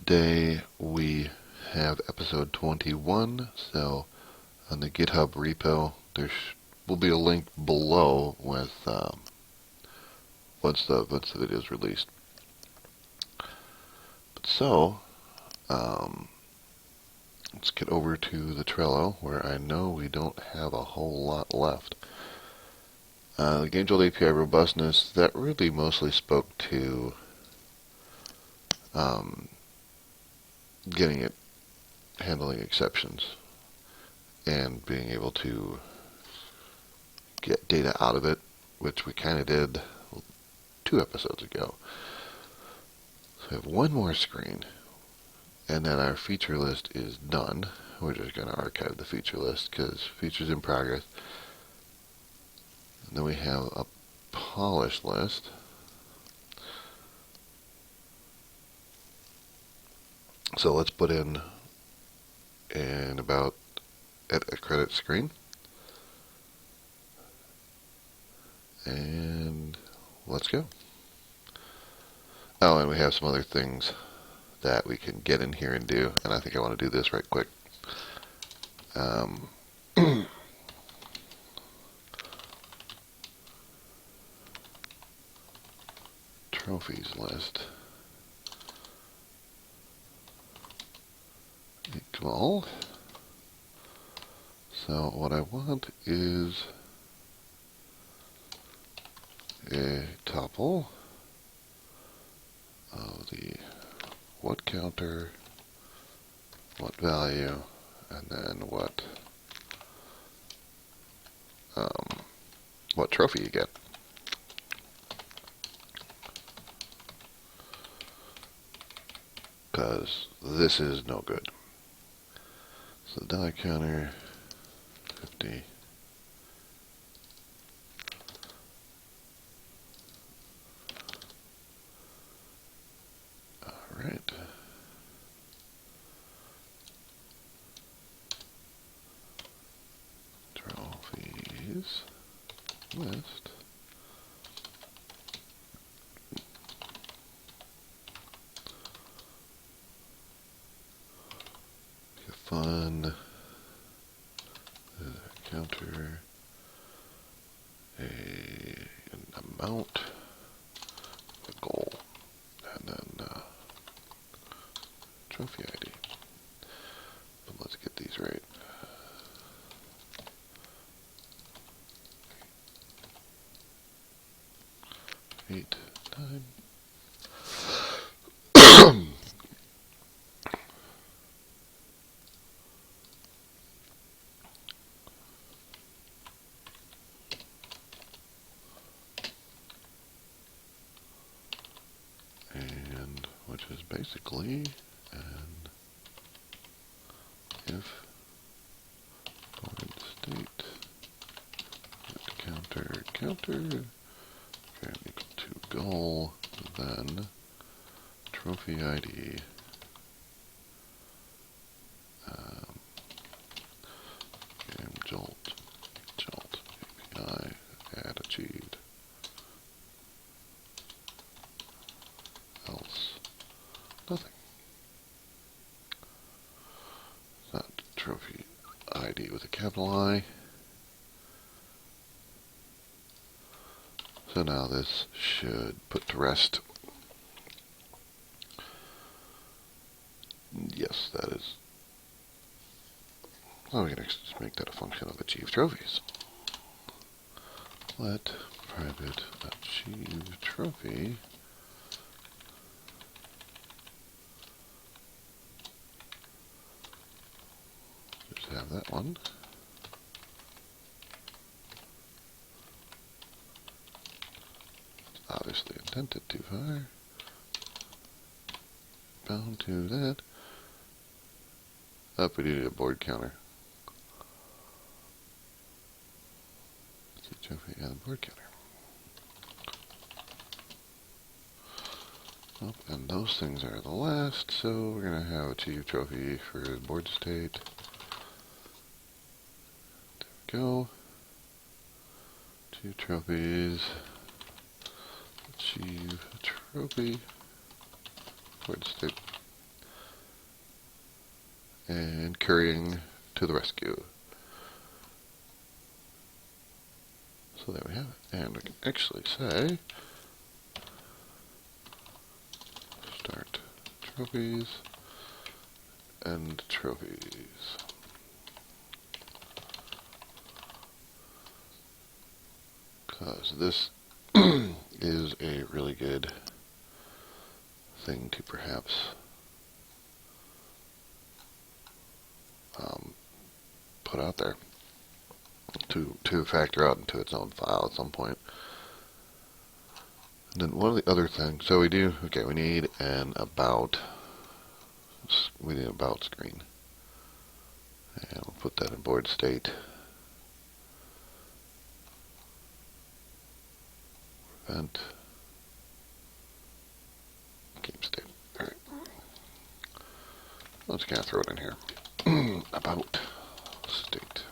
Today we have episode 21, so on the GitHub repo there will be a link below with once the video is released. Let's get over to the Trello, where I know we don't have a whole lot left. The GameDev API robustness, that really mostly spoke to getting it handling exceptions and being able to get data out of it, which we kind of did 2 episodes ago. So we have one more screen, and then our feature list is done. We're just going to archive the feature list because features in progress. And then we have a polish list. So let's put in about at a credit screen. And let's go. Oh, and we have some other things that we can get in here and do, and I think I want to do this right quick. Trophies list equal. So what I want is a tuple of the what counter, what value, and then what trophy you get. Because this is no good. So die counter 50. Alright. Trophies list. Fun counter an amount, a goal, and then trophy ID. But let's get these right. Eight, 9. And which is basically an if void state counter equal to goal, then trophy ID game jolt API add achieved, else nothing. It's not trophy ID with a capital I. So now this should put to rest. Yes, that is. Well, we can just make that a function of achieve trophies. Let private achieve trophy just have that one. Obviously indented too far. Bound to that. Up, we need a board counter. Trophy and the board counter. Oh, and those things are the last, so we're going to have achieve trophy for board state. There we go. 2 trophies. Achieve trophy. Board state. and currying to the rescue. So there we have it. And we can actually say start trophies and trophies. Because this is a really good thing to perhaps put out there to factor out into its own file at some point. And then one of the other things, so we need an about screen. And we'll put that in board state. Prevent game state. Alright. Let's kind of throw it in here. About state.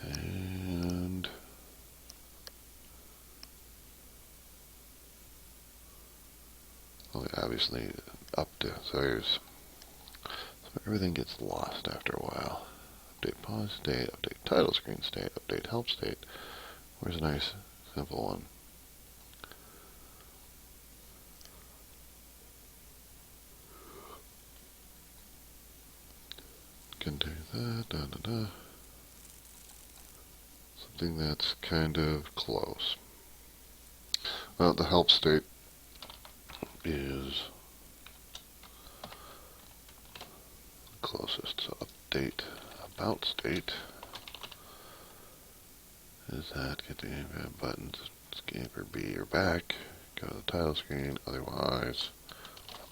And obviously so everything gets lost after a while. Update pause state, update title screen state, update help state. Where's a nice simple one? Can do that, something that's kind of close. Well, the help state is closest. So update about state is that get the game buttons, escape or B or back, go to the title screen, otherwise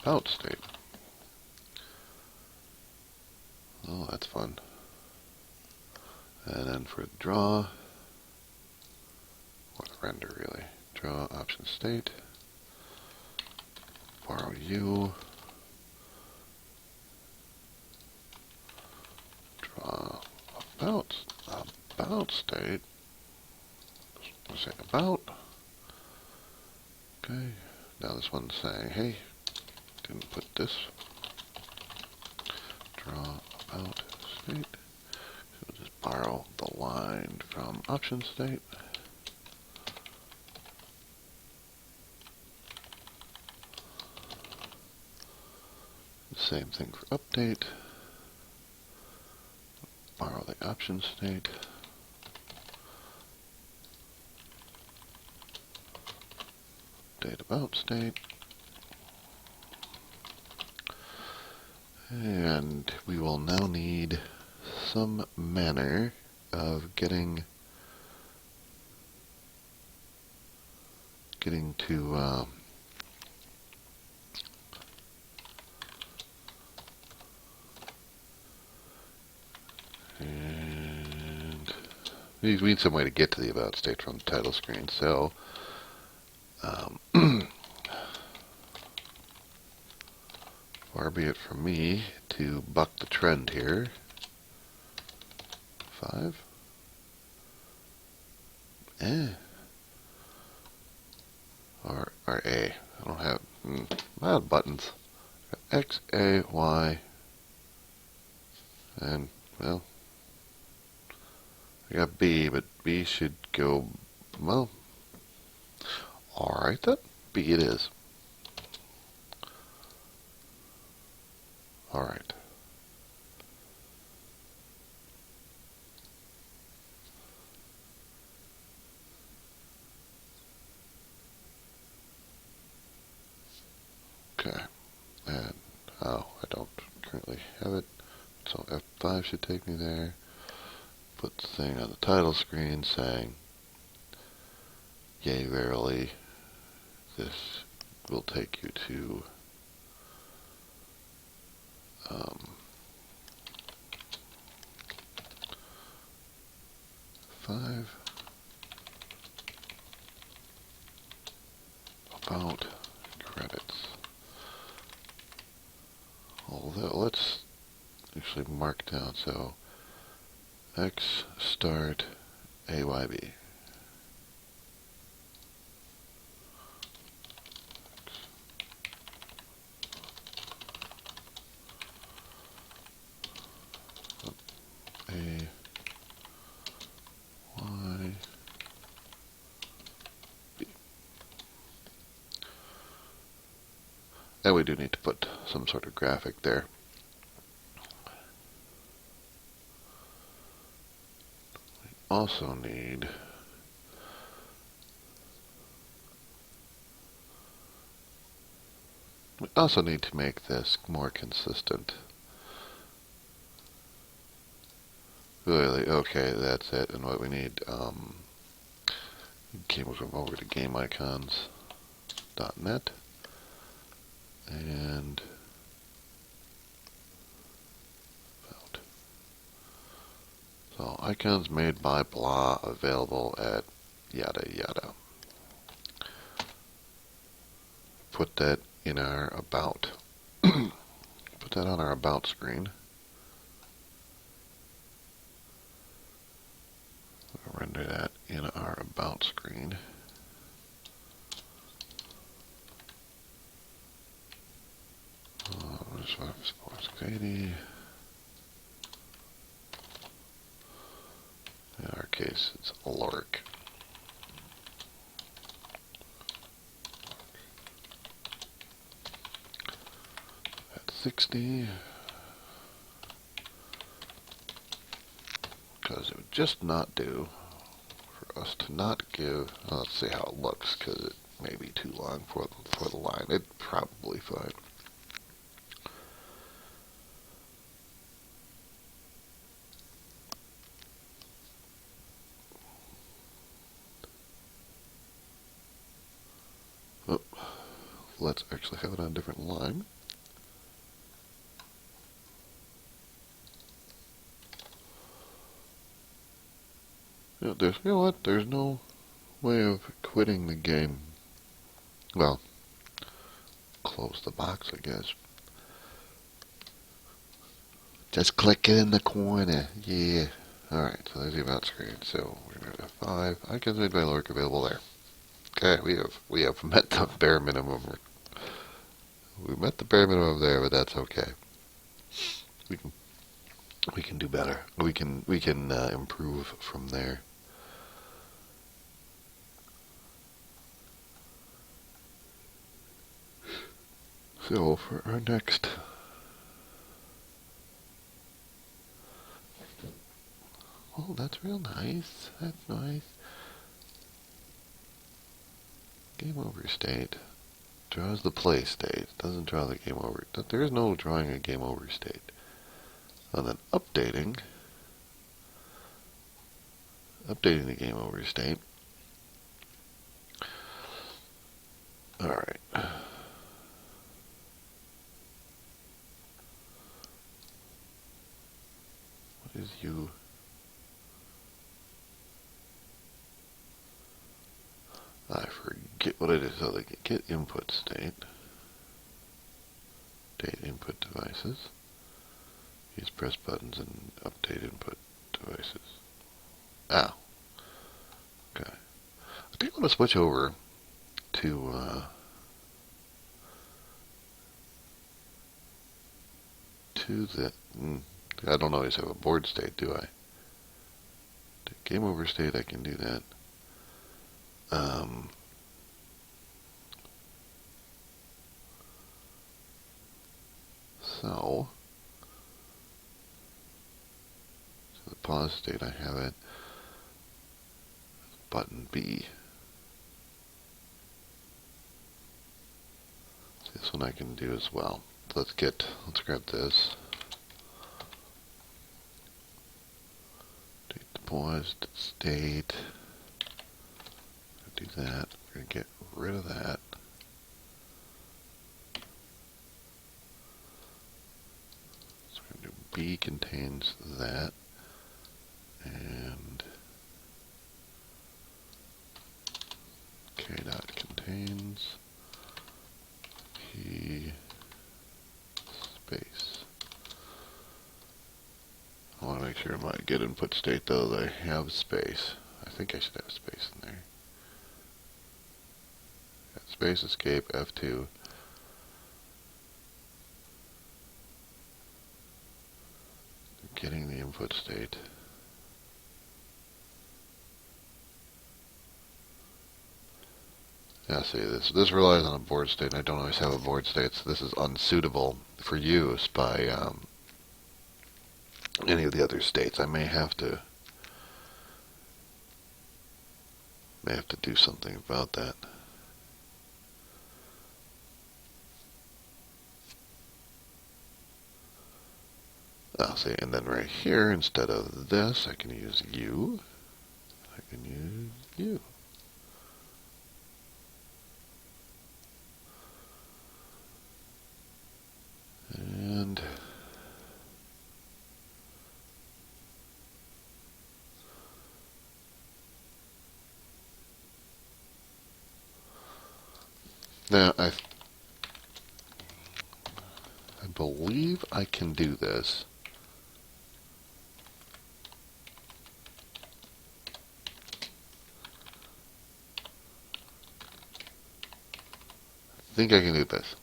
about state. Oh, that's fun. And then for the draw, or the render really, draw option state, borrow U, draw about state, say about, okay, now this one's saying, hey, didn't put this, draw about state, so we'll just borrow the line from option state, same thing for update, borrow the option state, update about state, and we will now need some manner of getting to and we need some way to get to the about state from the title screen. So far be it from me to buck the trend here. 5. Or A. I don't have I have buttons. X, A, Y, and well, I got B, but B should go well. All right then, B it is. All right. Okay, and I don't currently have it, so F5 should take me there. Put the thing on the title screen saying, yea, verily, this will take you to five about credits. Although let's actually mark down, so X start AYB. And we do need to put some sort of graphic there. We also need to make this more consistent. Really, okay, that's it. And what we need, we'll come over to GameIcons.net and about. So icons made by blah available at yada yada. Put that in our about. Put that on our about screen. We'll render that in our about screen. Sports 680. In our case, it's Lork. At 60. Because it would just not do for us to not give. Let's see how it looks, because it may be too long for the line. It's probably fine. Oh, let's actually have it on a different line. You know what? There's no way of quitting the game. Well, close the box, I guess. Just click it in the corner. Yeah. Alright, so there's the about screen. So we're going to have 5 icons made by Lork available there. Okay, we have met the bare minimum. We met the bare minimum there, but that's okay. We can do better. We can improve from there. So for our next oh, that's real nice. That's nice. Game over state. Draws the play state. Doesn't draw the game over. There is no drawing a game over state. And then updating the game over state. Alright. What is you? I forget what it is. So they get input state. Date input devices. Use press buttons and update input devices. Oh. Okay. I think I want to switch over to the I don't always have a board state, do I? The game over state, I can do that. So the pause state, I have it. Button B. This one I can do as well. Let's grab this. Take the paused state. Do that. We're going to get rid of that. So we're going to do B contains that. And K dot contains P space. I want to make sure in my get input state though that I have space. I think I should have space in there. Got space, escape, F2. Getting the input state. Yeah, see, this relies on a board state, and I don't always have a board state, so this is unsuitable for use by any of the other states. I may have to do something about that. Oh, see, and then right here, instead of this, I can use you. I can use you. And now I believe I can do this. I think I can do this.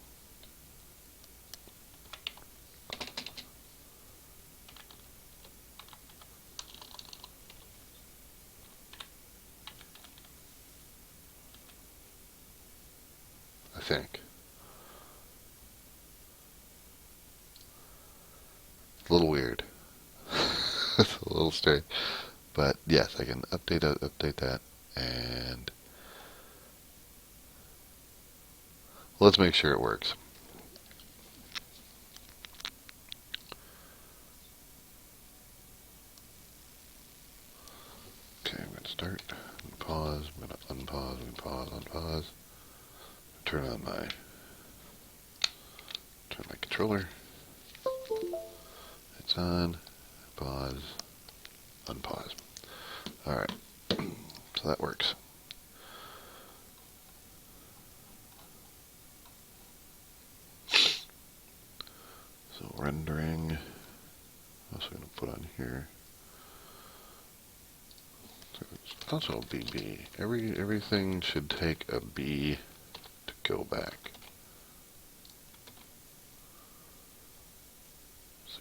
I think. A little weird. It's a little strange. But yes, I can update that, and let's make sure it works. Okay, I'm going to start, pause, I'm going to unpause, unpause, turn my controller. It's on, pause, unpause. Alright, so that works. So rendering, what else are we going to put on here? So it's also BB. Everything should take a B to go back.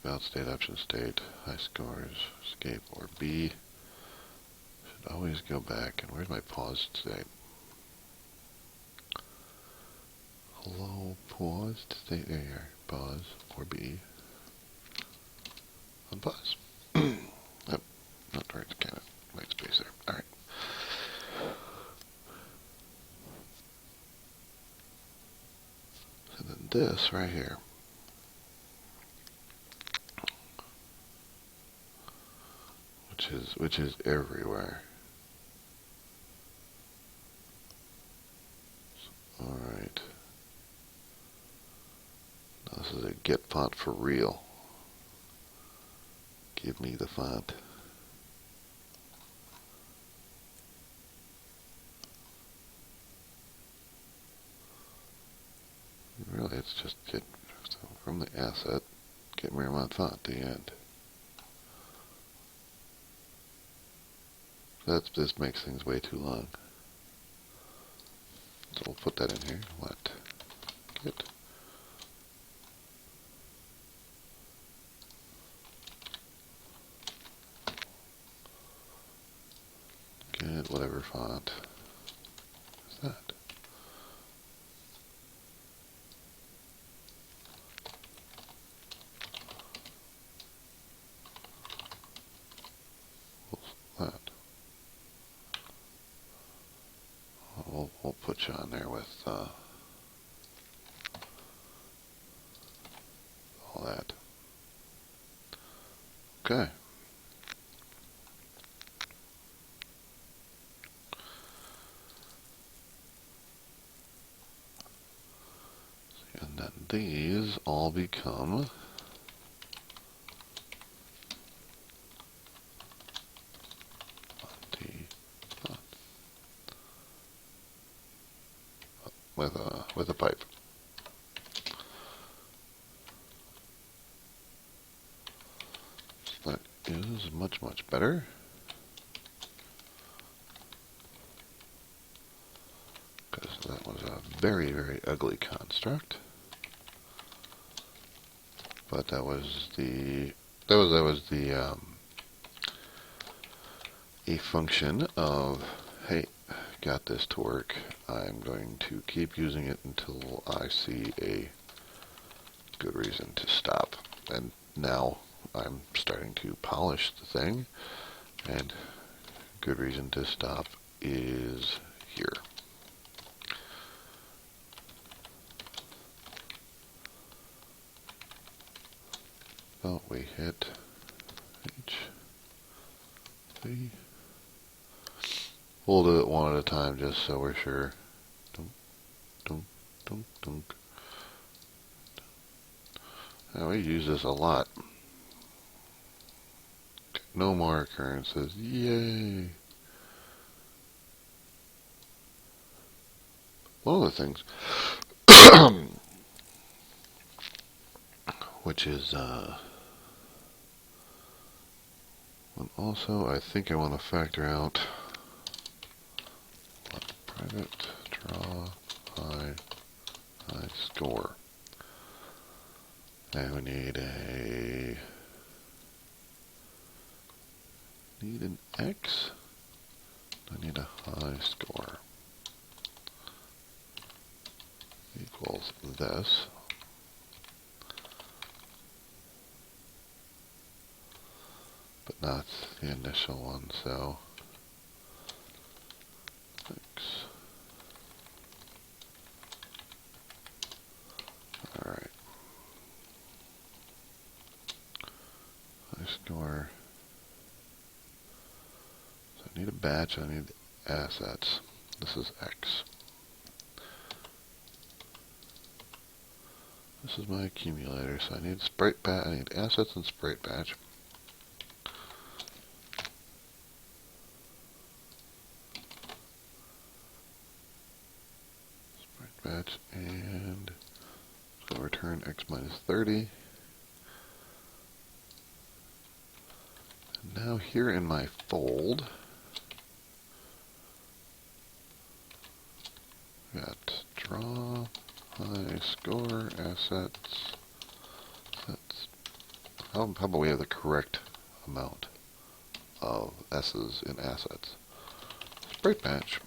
About state, option state, high scores, escape, or B. Should always go back. And where's my pause state? Hello, pause state. There you are. Pause, or B. Unpause. Yep, not the right kind of white space there. Alright. So then this right here. Which is everywhere. So, alright. Now this is a get font for real. Give me the font. Really, it's just get from the asset, get Miramont font, the end. This makes things way too long. So we'll put that in here. Let get whatever font is that. What's that? We'll put you on there with all that. Okay. And then these all become with a pipe. That is much better. Because that was a very ugly construct. But that was a function of, hey, got this to work. I'm going to keep using it until I see a good reason to stop. And now I'm starting to polish the thing, and good reason to stop is here. Oh, we hit H, V. We'll do it one at a time just so we're sure. Dunk, dunk, dunk, dunk. Now we use this a lot. No more occurrences. Yay! One of the things, which is, also I think I want to factor out private draw high score. And we need an X. I need a high score equals this. But not the initial one, so X. Alright. High score. So I need a batch, I need assets. This is X. This is my accumulator, so I need sprite batch, I need assets and sprite batch. Sprite batch, and it's going to return X minus 30. And now here in my fold, got draw, high score, assets. How about we have the correct amount of S's in assets? Sprite batch.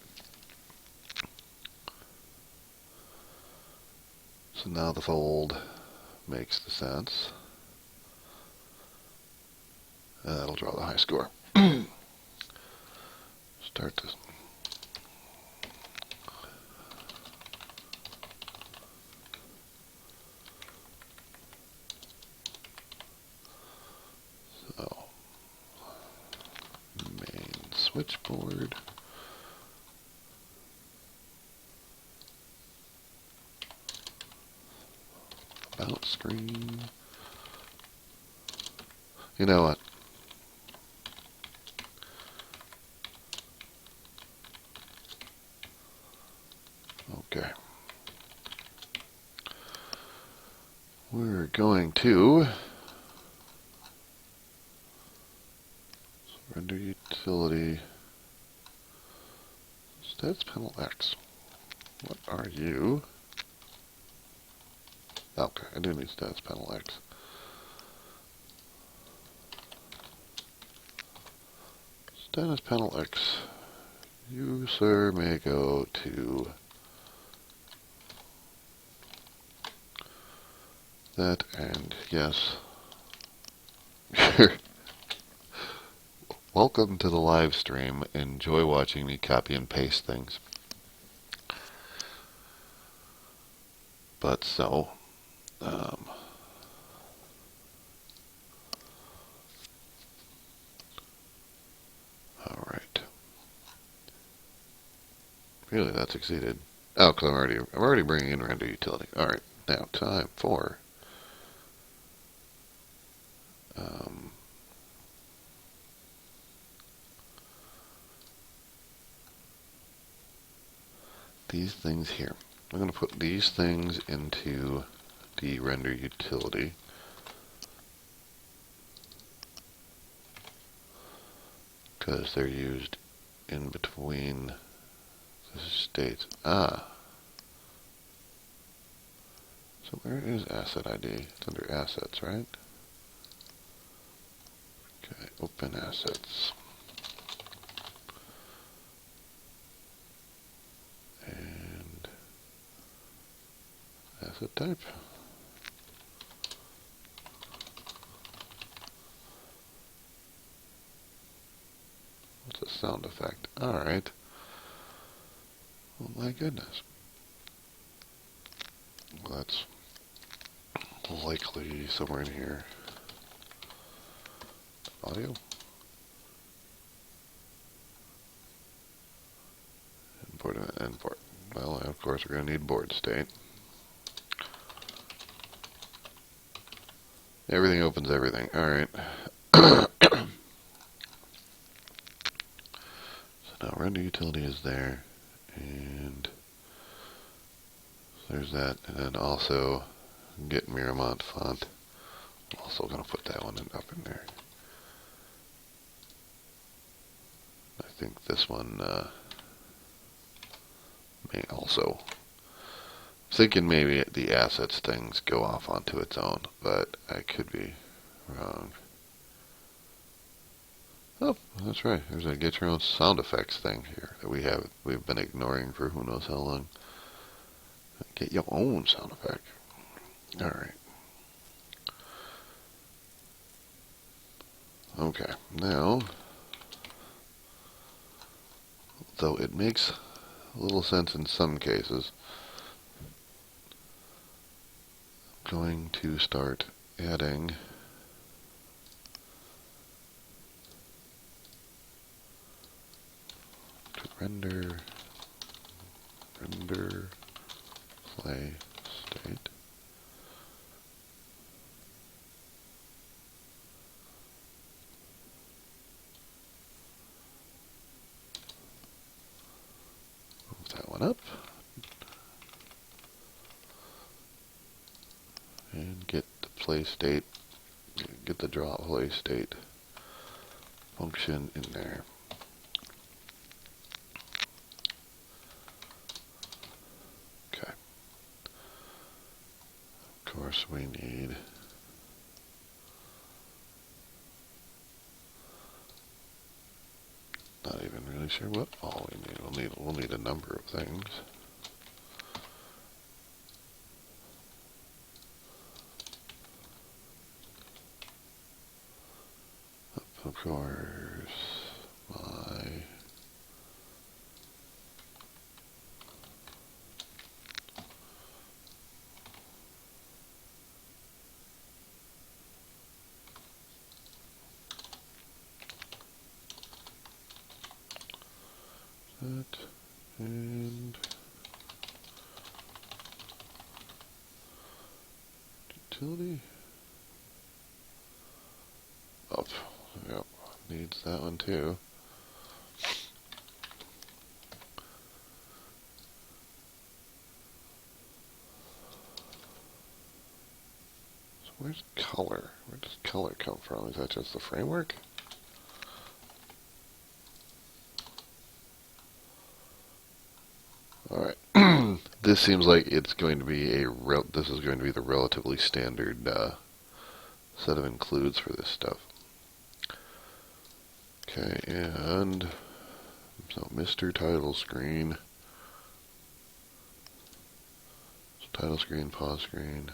So now the fold makes the sense. And that'll draw the high score. Start this. So, main switchboard. About screen. You know what? Okay. We're going to render utility stats panel X. What are you? Okay, I do need stats panel X. Status panel X. User may go to that, and yes. Welcome to the live stream. Enjoy watching me copy and paste things. But so, alright. Really, that succeeded. Oh, because I'm already bringing in render utility. Alright, now time for these things here. I'm going to put these things into the render utility. Because they're used in between the states. Ah. So where is asset ID? It's under assets, right? Okay, open assets. Asset type. What's a sound effect? Alright. Oh my goodness. Well, that's likely somewhere in here. Audio. Import and import. Well, of course we're going to need board state. Everything opens everything. Alright. So now render utility is there. And there's that. And then also get Miramont font. I'm also going to put that one up in there. I think this one may also. Thinking maybe the assets things go off onto its own, but I could be wrong. Oh, that's right. There's a get your own sound effects thing here that we've been ignoring for who knows how long. Get your own sound effect. All right. Okay. Now, though it makes a little sense in some cases, I'm going to start adding to render play state. Move that one up. And get the play state, get the draw play state function in there. Okay. Of course we need not even really sure what all we need. We'll need a number of things. Of course, my that and utility. Oh, yep, needs that one too. So where's color? Where does color come from? Is that just the framework? All right. This seems like it's going to be this is going to be the relatively standard set of includes for this stuff. Okay, and so Mr. Title Screen. So title screen, pause screen.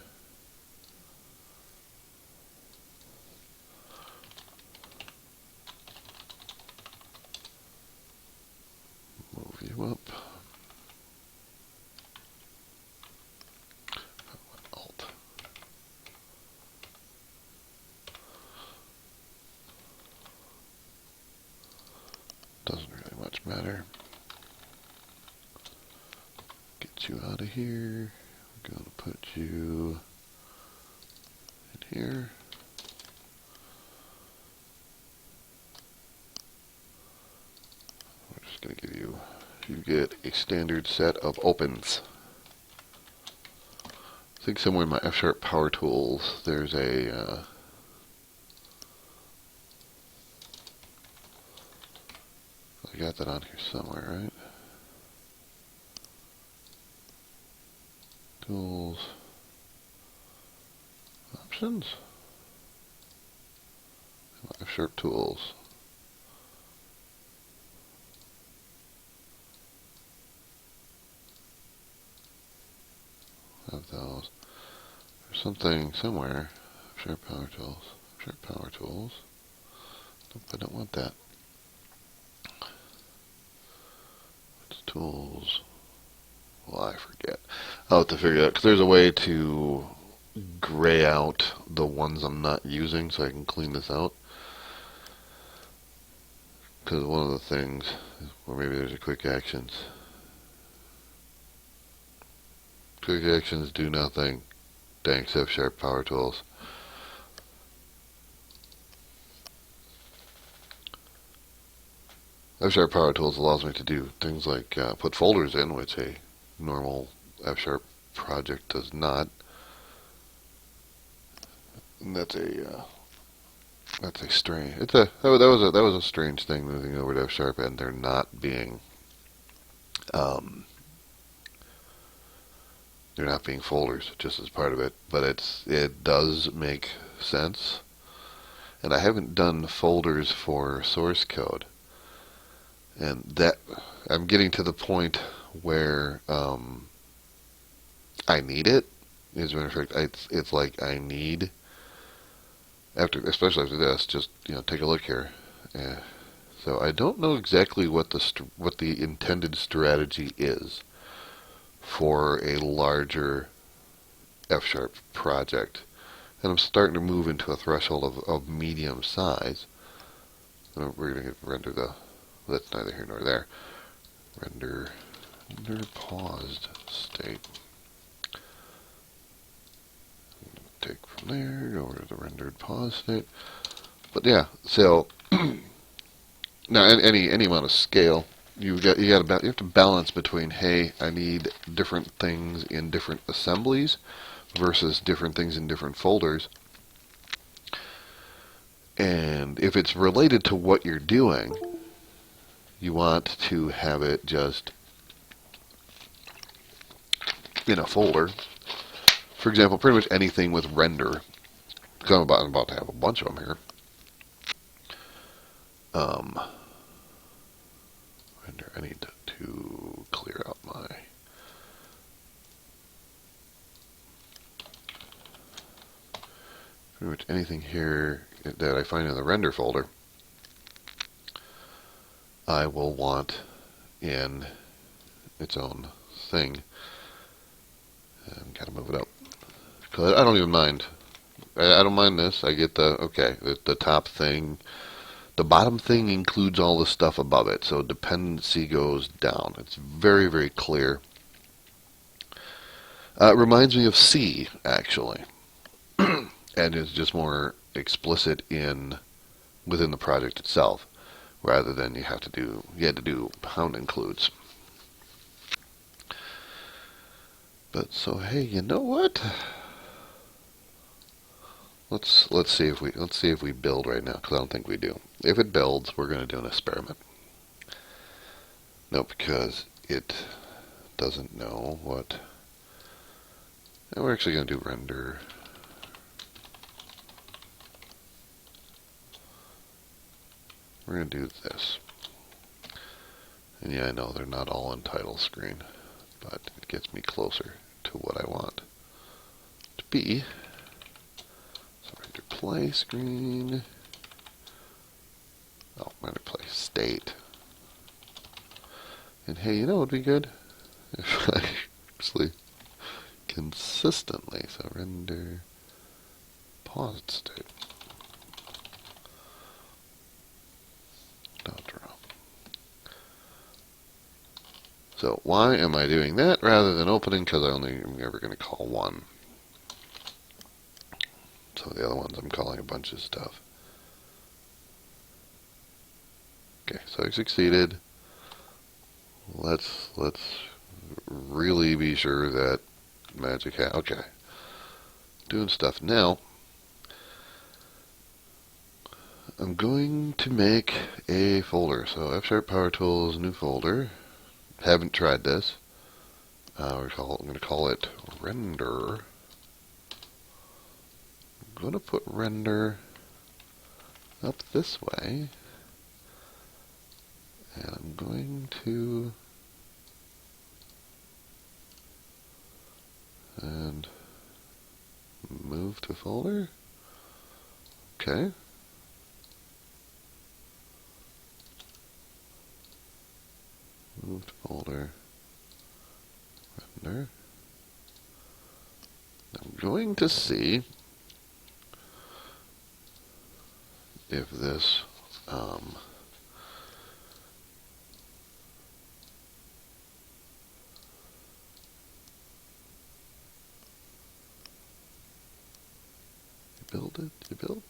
Move you up. Alt. Doesn't really much matter. Get you out of here. We're going to put you in here. We're just going to give you get a standard set of opens. I think somewhere in my F# Power Tools there's a I got that on here somewhere, right? Tools, options, F# Tools. of those. There's something somewhere. Share power tools. Share power tools. Nope, I don't want that. It's tools. Well, I forget. I'll have to figure it out, because there's a way to gray out the ones I'm not using so I can clean this out. Because one of the things, or maybe there's a quick actions. Quick actions do nothing. Dang, except sharp power tools. F-sharp power tools allows me to do things like put folders in, which a normal F-sharp project does not. And that's a strange. That was a strange thing moving over to F-sharp, and there not being they're not being folders just as part of it. But it does make sense. And I haven't done folders for source code. And that I'm getting to the point where I need it. As a matter of fact, it's like I need especially after this. Just take a look here. So I don't know exactly what the intended strategy is for a larger F-sharp project, and I'm starting to move into a threshold of medium size. We're going to render the. That's neither here nor there. Render paused state. Take from there, go over to the rendered pause state. But yeah, so now any amount of scale, you have to balance between, hey, I need different things in different assemblies versus different things in different folders. And if it's related to what you're doing, you want to have it just in a folder. For example, pretty much anything with render. Because I'm about to have a bunch of them here. Render. I need to clear out my. Pretty much anything here that I find in the render folder, I will want in its own thing. And gotta move it up. Because I don't even mind. I don't mind this. I get the top thing. The bottom thing includes all the stuff above it, so dependency goes down. It's very, very clear. It reminds me of C, actually. And it's just more explicit within the project itself, rather than you had to do pound includes. But so hey, you know what? Let's see if we build right now, because I don't think we do. If it builds, we're going to do an experiment. No, because it doesn't know what. And we're actually going to do render. We're going to do this. And yeah, I know they're not all in title screen, but it gets me closer to what I want to be. So render play screen. Oh, render play state. And hey, you know what would be good? If I actually consistently, so render paused state. So why am I doing that rather than opening? Because I only am ever going to call one. So the other ones I'm calling a bunch of stuff. Okay, so I succeeded. Let's really be sure that magic okay. Doing stuff now. I'm going to make a folder. So F# Power Tools, new folder. Haven't tried this. I'm going to call it render. I'm going to put render up this way. And I'm going to and move to folder. Okay. Move to folder. Render. I'm going to see if this build it? You built?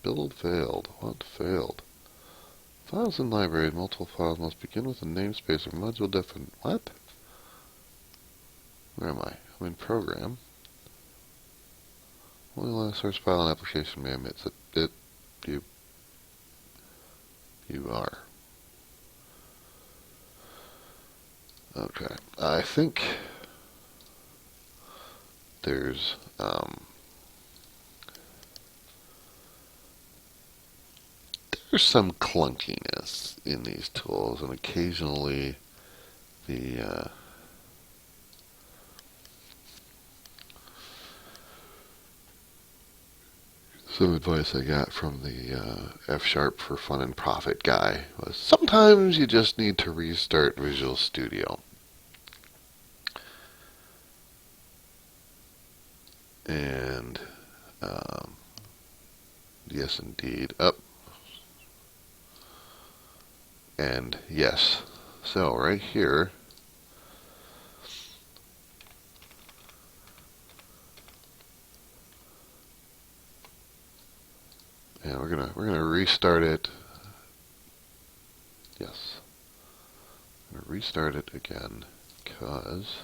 Build failed. What failed? Files in library. Multiple files must begin with a namespace or module definition. What? Where am I? I'm in program. Only last source file and application may omit it. You are. Okay. I think there's some clunkiness in these tools, and occasionally the some advice I got from the F# for Fun and Profit guy was sometimes you just need to restart Visual Studio. And yes, indeed. Up. And yes. So right here, and we're gonna restart it. Yes. I'm gonna restart it again because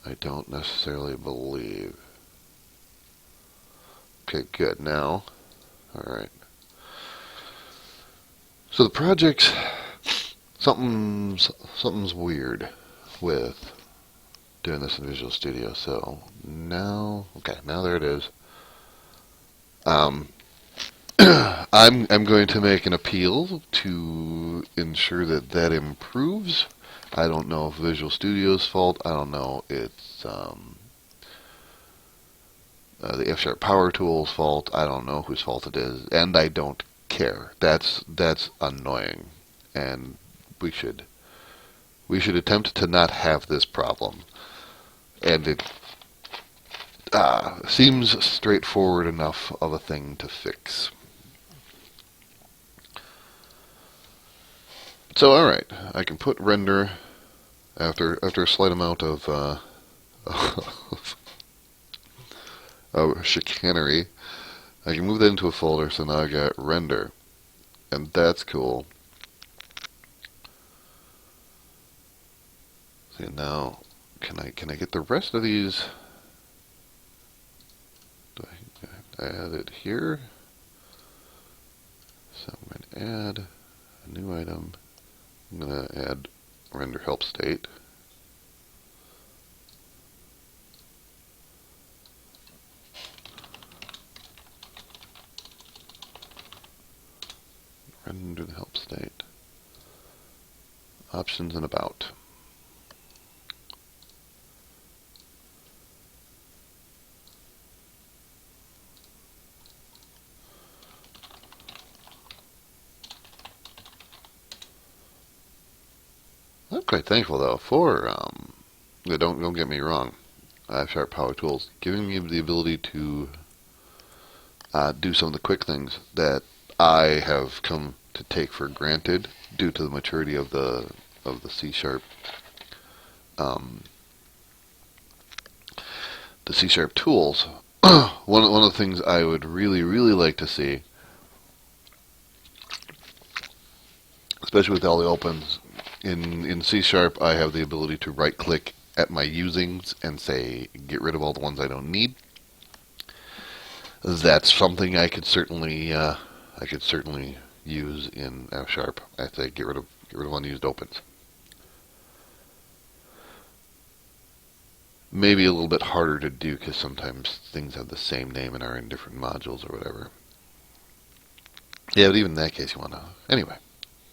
I don't necessarily believe. Okay, good. Now, all right. So the project, something's weird with doing this in Visual Studio. So now, okay, now there it is. I'm going to make an appeal to ensure that that improves. I don't know if Visual Studio's fault. I don't know it's the F# Power Tool's fault. I don't know whose fault it is, and I don't care. That's annoying, and we should attempt to not have this problem. And it seems straightforward enough of a thing to fix. So, all right, I can put render after a slight amount of chicanery. I can move that into a folder, so now I got render, and that's cool. See, now can I get the rest of these? Do I add it here? So I'm going to add a new item. I'm going to add render help state. Render the help state. Options and about. I'm quite thankful though for don't get me wrong, F# Power Tools giving me the ability to do some of the quick things that I have come to take for granted due to the maturity of the C#, the C# tools. One of the things I would really like to see, especially with all the opens. In C#, I have the ability to right-click at my usings and say, get rid of all the ones I don't need. That's something I could certainly use in F#. I say get rid of unused opens. Maybe a little bit harder to do because sometimes things have the same name and are in different modules or whatever. Yeah, but even in that case, you want to. Anyway.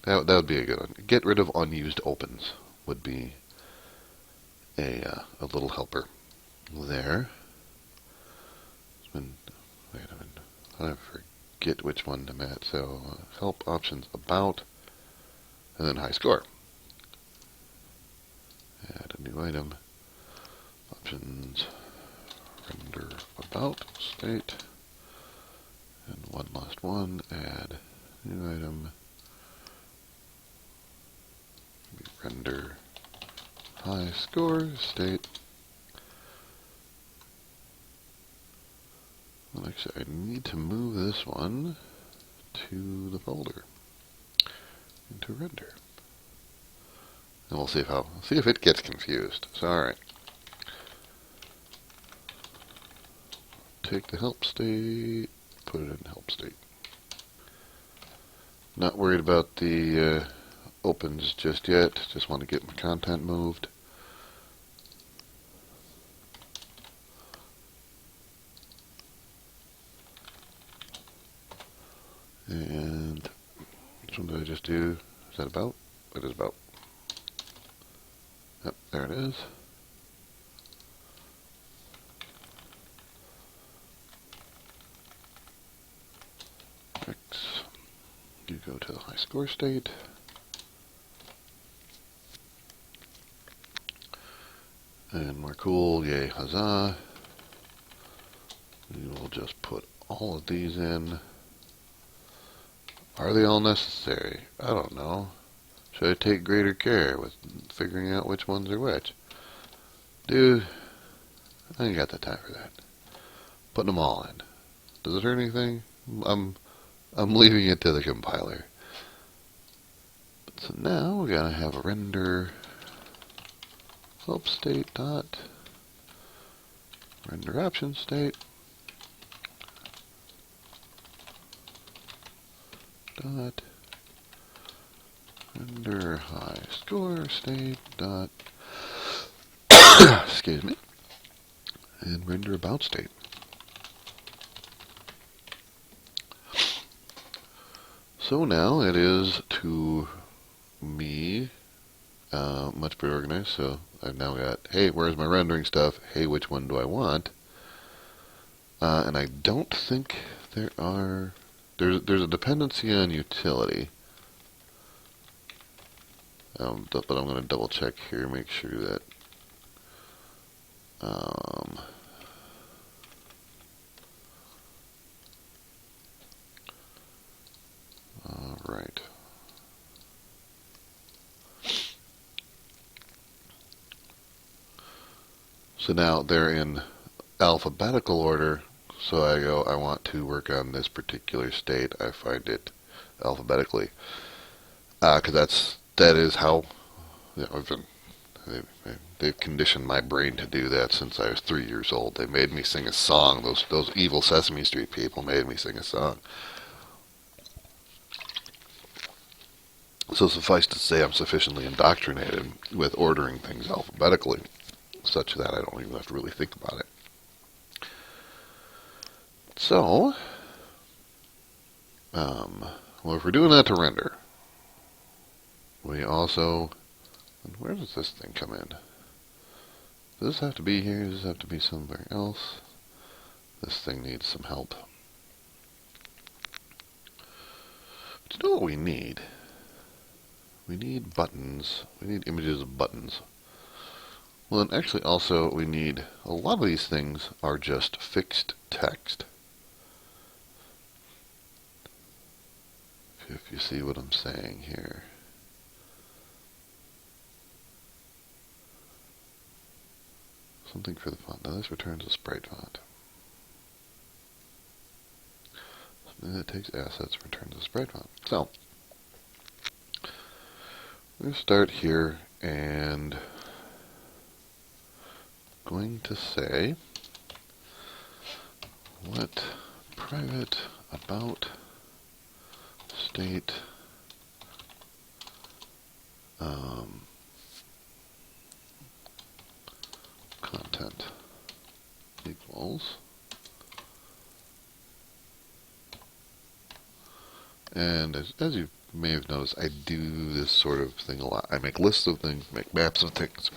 That would be a good one. Get rid of unused opens would be a little helper there. Wait a minute. I forget which one I'm at. So help options about, and then high score. Add a new item. Options render about state, and one last one. Add new item. Render high score state. Well, actually, I need to move this one to the folder into render, and we'll see if it gets confused. So, all right, take the help state, put it in help state. Not worried about the opens just yet. Just want to get my content moved. And which one did I just do? Is that about? It is about. Yep, there it is. Next, you go to the high score state. And we're cool, yay, huzzah. We will just put all of these in. Are they all necessary? I don't know. Should I take greater care with figuring out which ones are which? Dude, I ain't got the time for that. Putting them all in. Does it hurt anything? I'm leaving it to the compiler. So now we gotta have a render help state dot render option state dot render high score state dot excuse me, and render about state. So now it is to me much better organized. So I've now got, hey, where's my rendering stuff? Hey, which one do I want? And I don't think there's a dependency on utility. But I'm going to double check here, make sure that all right. So now they're in alphabetical order. So I go, I want to work on this particular state. I find it alphabetically, because that is how they've conditioned my brain to do that since I was 3 years old. They made me sing a song. Those evil Sesame Street people made me sing a song. So suffice to say, I'm sufficiently indoctrinated with ordering things alphabetically, such that I don't even have to really think about it. So, well, if we're doing that to render, we also, where does this thing come in? Does this have to be here? Does this have to be somewhere else? This thing needs some help. But you know what we need? We need buttons. We need images of buttons. Well, and actually also we need, a lot of these things are just fixed text. If you see what I'm saying here. Something for the font. Now this returns a sprite font. Something that takes assets returns a sprite font. So, we're going to start here and going to say what private about state content equals, and as you may have noticed, I do this sort of thing a lot. I make lists of things, make maps of things,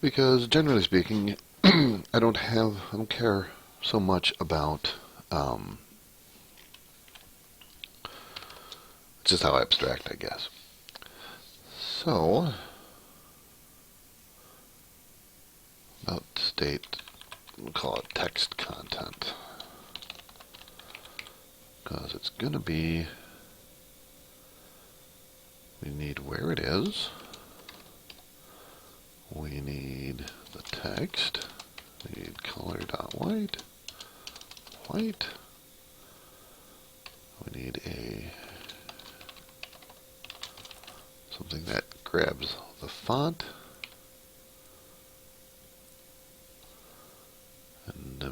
Because generally speaking, I don't care so much about, it's just how abstract, I guess. So, about state, we'll call it text content. Because it's going to be, we need where it is. We need the text. We need color.white. White. We need something that grabs the font. And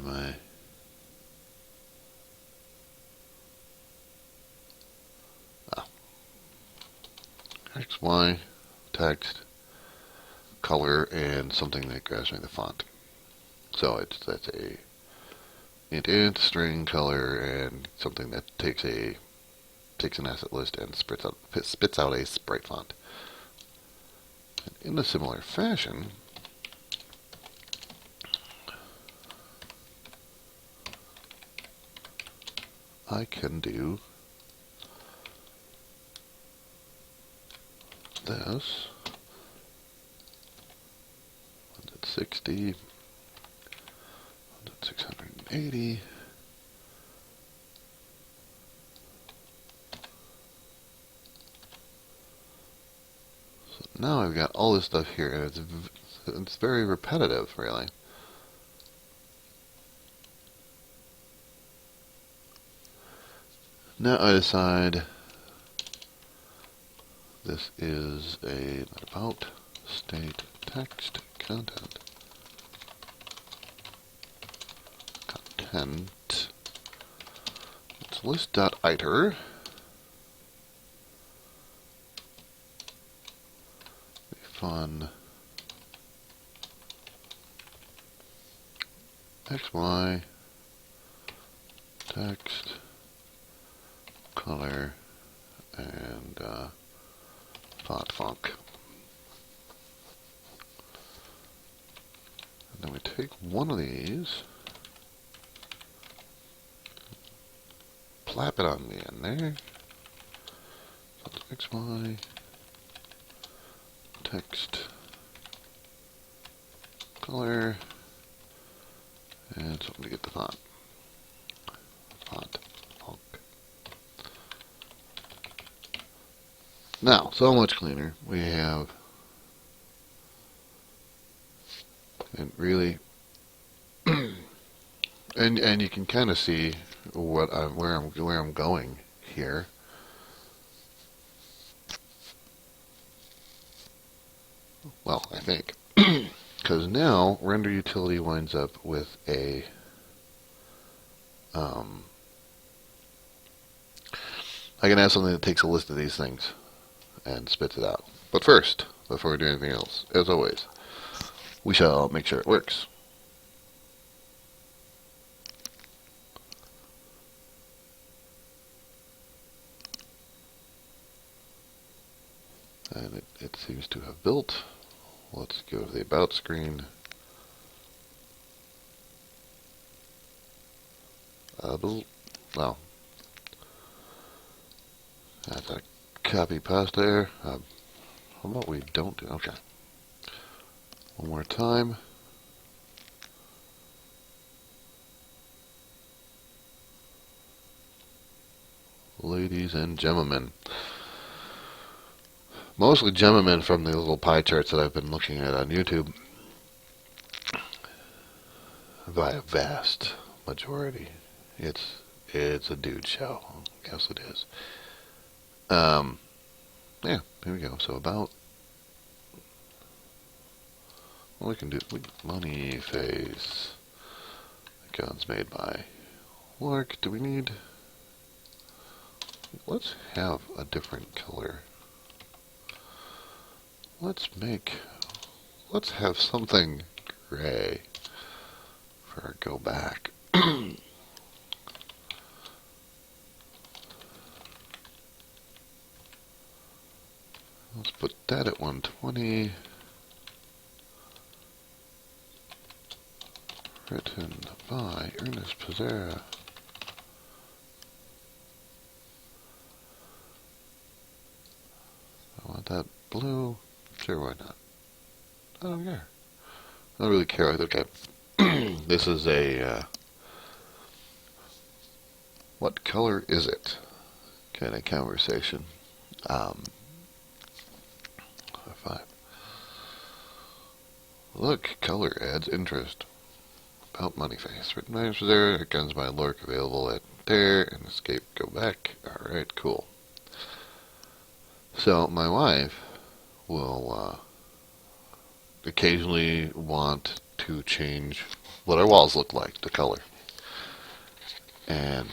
X, Y, text, color, and something that grabs me the font. So that's a int string color and something that takes an asset list and spits out a sprite font. And in a similar fashion, I can do this. 160, 680. So now I've got all this stuff here, and it's very repetitive, really. Now I decide this is a about state text content. It's list.iter. Fun XY text color and font funk. And then we take one of these, plap it on the end there. So it's XY text color and something to get the font. Font funk. Now, so much cleaner. We have, and really, and you can kind of see where I'm going here. Well, I think, because now render utility winds up with a I can have something that takes a list of these things and spits it out. But first, before we do anything else, as always, we shall make sure it works. And it seems to have built. Let's go to the About screen. Well, that's a copy paste there. How about we don't do? Okay. One more time. Ladies and gentlemen. Mostly gentlemen from the little pie charts that I've been looking at on YouTube. By a vast majority. It's a dude show. Yes, it is. Yeah, here we go. So about, well, we can do money face. Guns made by Lark. Do we need? Let's have a different color. Let's have something gray for our go back. Let's put that at 120. Written by Ernest Pizzera. I want that blue. Sure, why not? I don't care. I don't really care. Okay. This is a what color is it kind of conversation. Five. Look, color adds interest. About money face. Written by there. Guns by Lork available at there. And escape. Go back. Alright, cool. So my wife will occasionally want to change what our walls look like, the color. And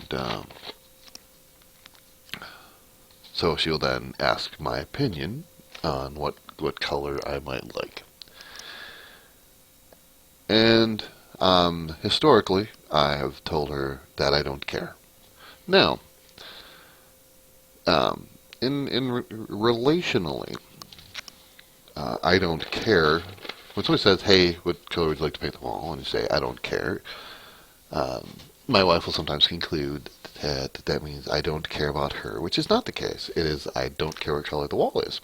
so she'll then ask my opinion on what color I might like. And historically, I have told her that I don't care. Now, relationally, I don't care. When somebody says, "Hey, what color would you like to paint the wall?" and you say, "I don't care," my wife will sometimes conclude that means I don't care about her, which is not the case. It is I don't care what color the wall is.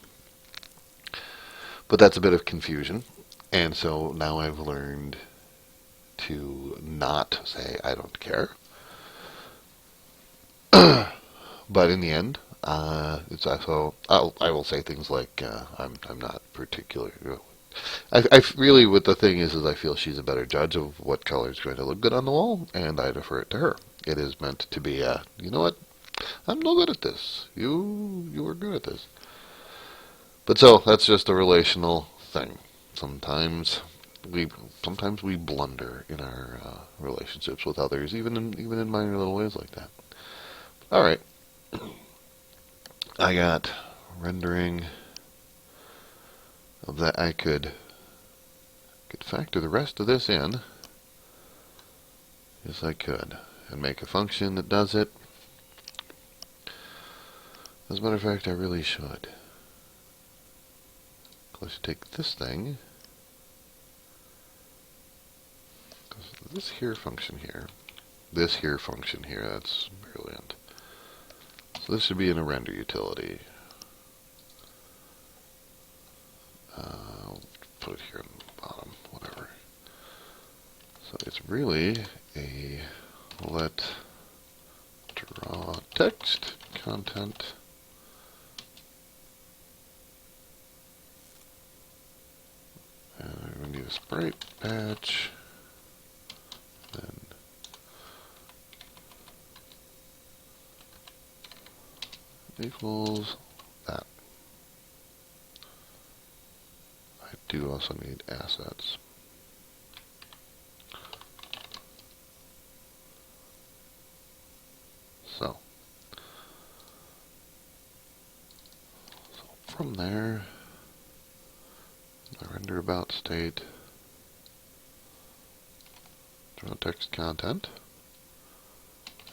But that's a bit of confusion, and so now I've learned to not say I don't care. But in the end, it's also I will say things like I'm not particular. I really what the thing is I feel she's a better judge of what color is going to look good on the wall, and I defer it to her. It is meant to be you know what, I'm no good at this. You are good at this. But so that's just a relational thing. Sometimes we blunder in our relationships with others, even in minor little ways like that. All right. I got rendering of that. I could factor the rest of this in. Yes, I could. And make a function that does it. As a matter of fact, I really should. Let's take this thing. This here function here. This here function here. That's brilliant. So this should be in a render utility. I'll put it here on the bottom, whatever. So it's really a let draw text content and we're going to need a sprite patch, then equals that. I do also need assets. So from there, I render about state, draw text content,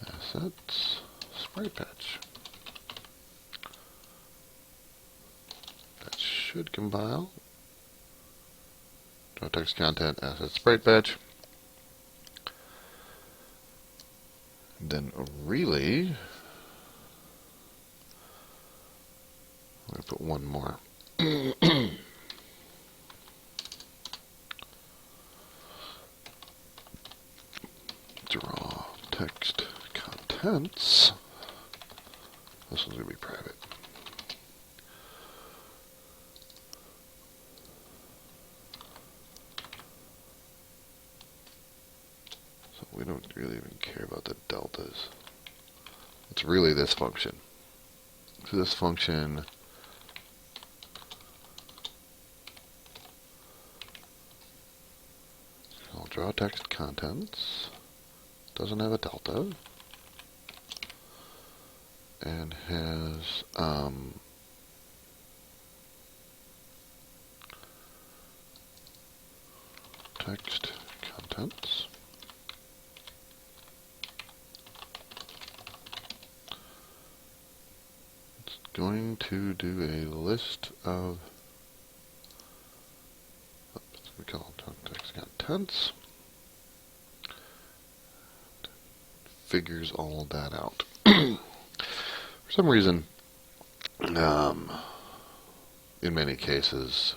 assets, sprite patch. That should compile. Draw text content, assets, sprite patch. And then really, I'm going to put one more. Draw text contents. This one's going to be private. So we don't really even care about the deltas. It's really this function. So this function I'll draw text contents. Doesn't have a delta. And has text contents. It's going to do a list of we call it text contents. figures all that out. For some reason, in many cases,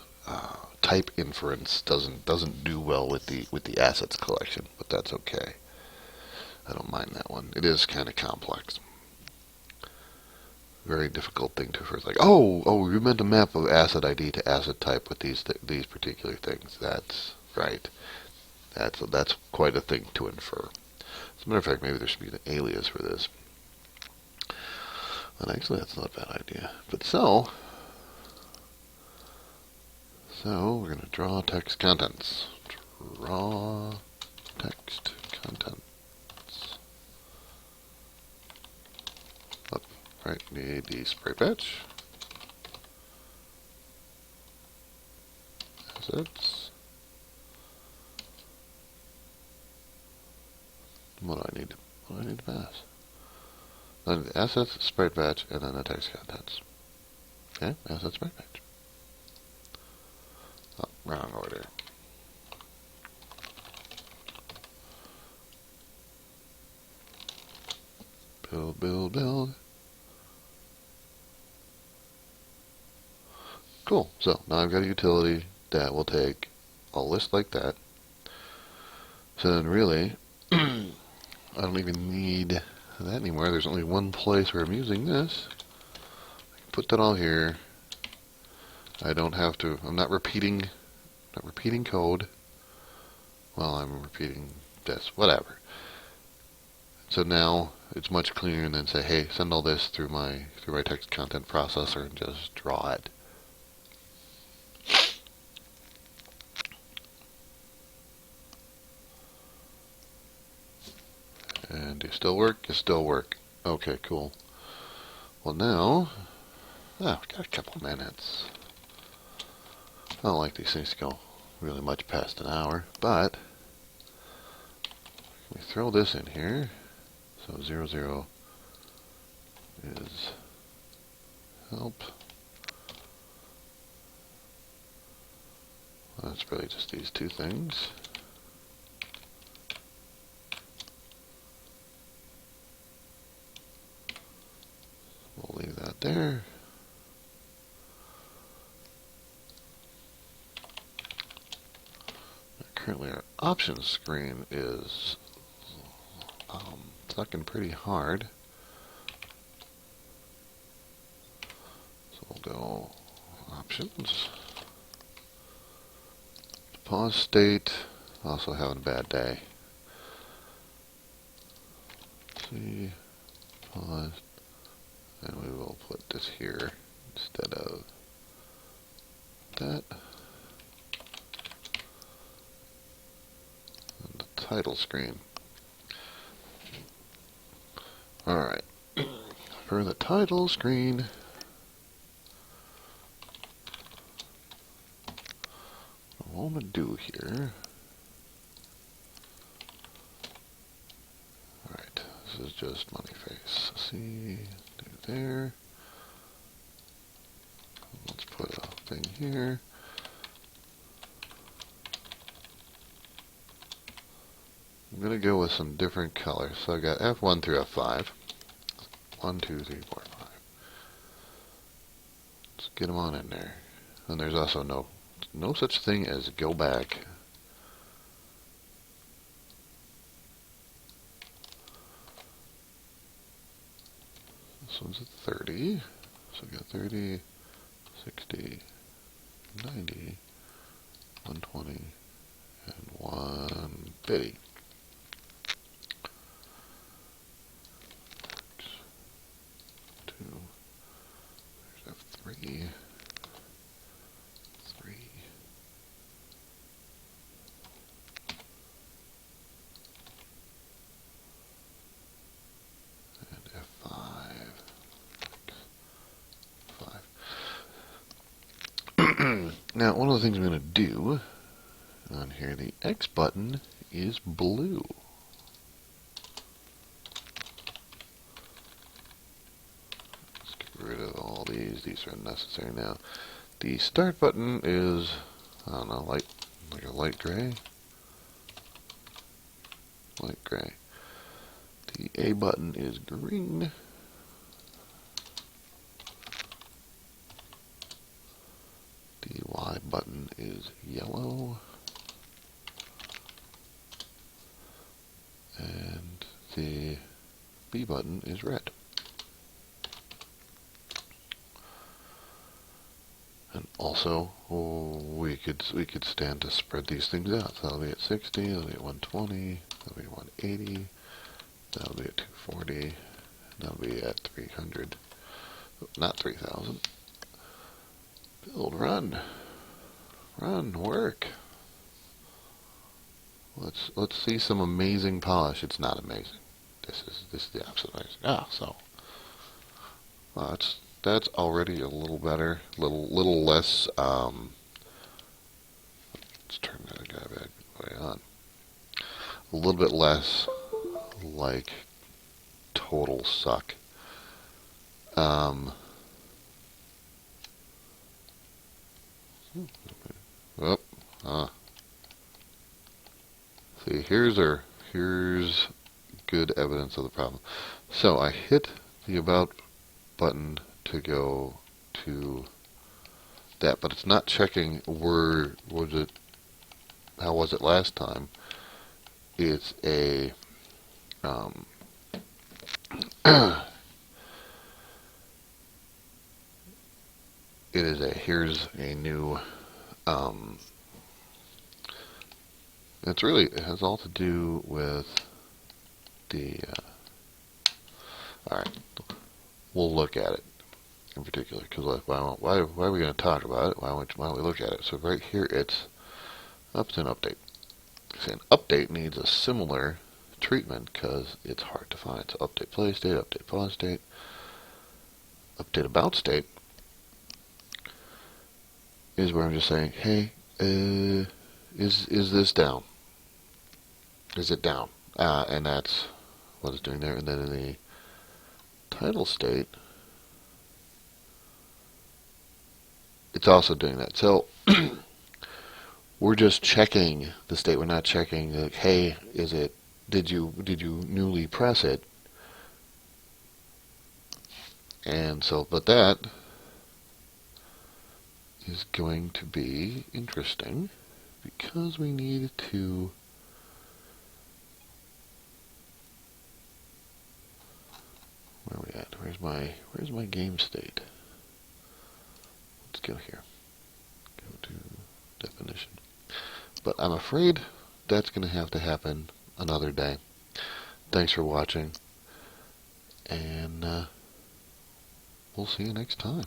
type inference doesn't do well with the assets collection, but that's okay. I don't mind that one. It is kind of complex. Very difficult thing to first like. Oh, you meant a map of asset ID to asset type with these particular things. That's right. That's quite a thing to infer. As a matter of fact, maybe there should be an alias for this. And actually, that's not a bad idea. But so we're going to draw text contents. Draw text contents. Oh, right, need the sprite batch. Assets. What do I need? What do I need to pass? I need the assets, sprite batch, and then the text contents. Okay, assets, sprite batch. Oh, wrong order. Build. Cool. So now I've got a utility that will take a list like that. So then really, I don't even need that anymore. There's only one place where I'm using this. I can put that all here. I don't have to. I'm not repeating code. Well, I'm repeating this. Whatever. So now it's much cleaner than say, hey, send all this through my text content processor and just draw it. And do you still work? You still work. Okay, cool. Well now, we've got a couple minutes. I don't like these things to go really much past an hour, but we throw this in here. So 00 is help. That's really just these two things. We'll leave that there. Currently our options screen is sucking pretty hard. So we'll go options. Pause state. Also having a bad day. See. Pause. And we will put this here instead of that. And the title screen. Alright. For the title screen, what I'm going to do here. Alright, this is just money face. See, do there. Let's put a thing here. I'm going to go with some different colors. So I got F1 through F5. 1, 2, 3, 4, 5. Let's get them on in there. And there's also no such thing as go back. This one's at 30. So we got 30, 60, 90, 120, and 150. There's F3. 3. And F5. 5. Now, one of the things I'm going to do on here, the X button is blue. Let's get rid of all these. These are unnecessary now. The start button is, I don't know, like a light gray. Light gray. The A button is green. The Y button is yellow. And the B button is red. And also, we could stand to spread these things out. So that'll be at 60, that'll be at 120, that'll be 180, that'll be at 240, that'll be at 300. Not 3,000. Build, run, work. Let's see some amazing polish. It's not amazing. This is the opposite amazing. So that's already a little better, little less. Let's turn that guy back way on. A little bit less like total suck. See, here's good evidence of the problem. So I hit the About button to go to that, but it's not checking how was it last time. It's a here's a new it has all to do with the alright, we'll look at it in particular, because why are we going to talk about it? Why don't we look at it? So right here it's up to an update. See, an update needs a similar treatment because it's hard to find. So update play state, update pause state, update about state is where I'm just saying, hey, is this down? Is it down? And that's what it's doing there. And then in the title state, it's also doing that. So we're just checking the state. We're not checking like, hey, did you newly press it? And so, but that is going to be interesting because we need to where are we at? Where's my game state? Let's go here. Go to definition. But I'm afraid that's going to have to happen another day. Thanks for watching, and we'll see you next time.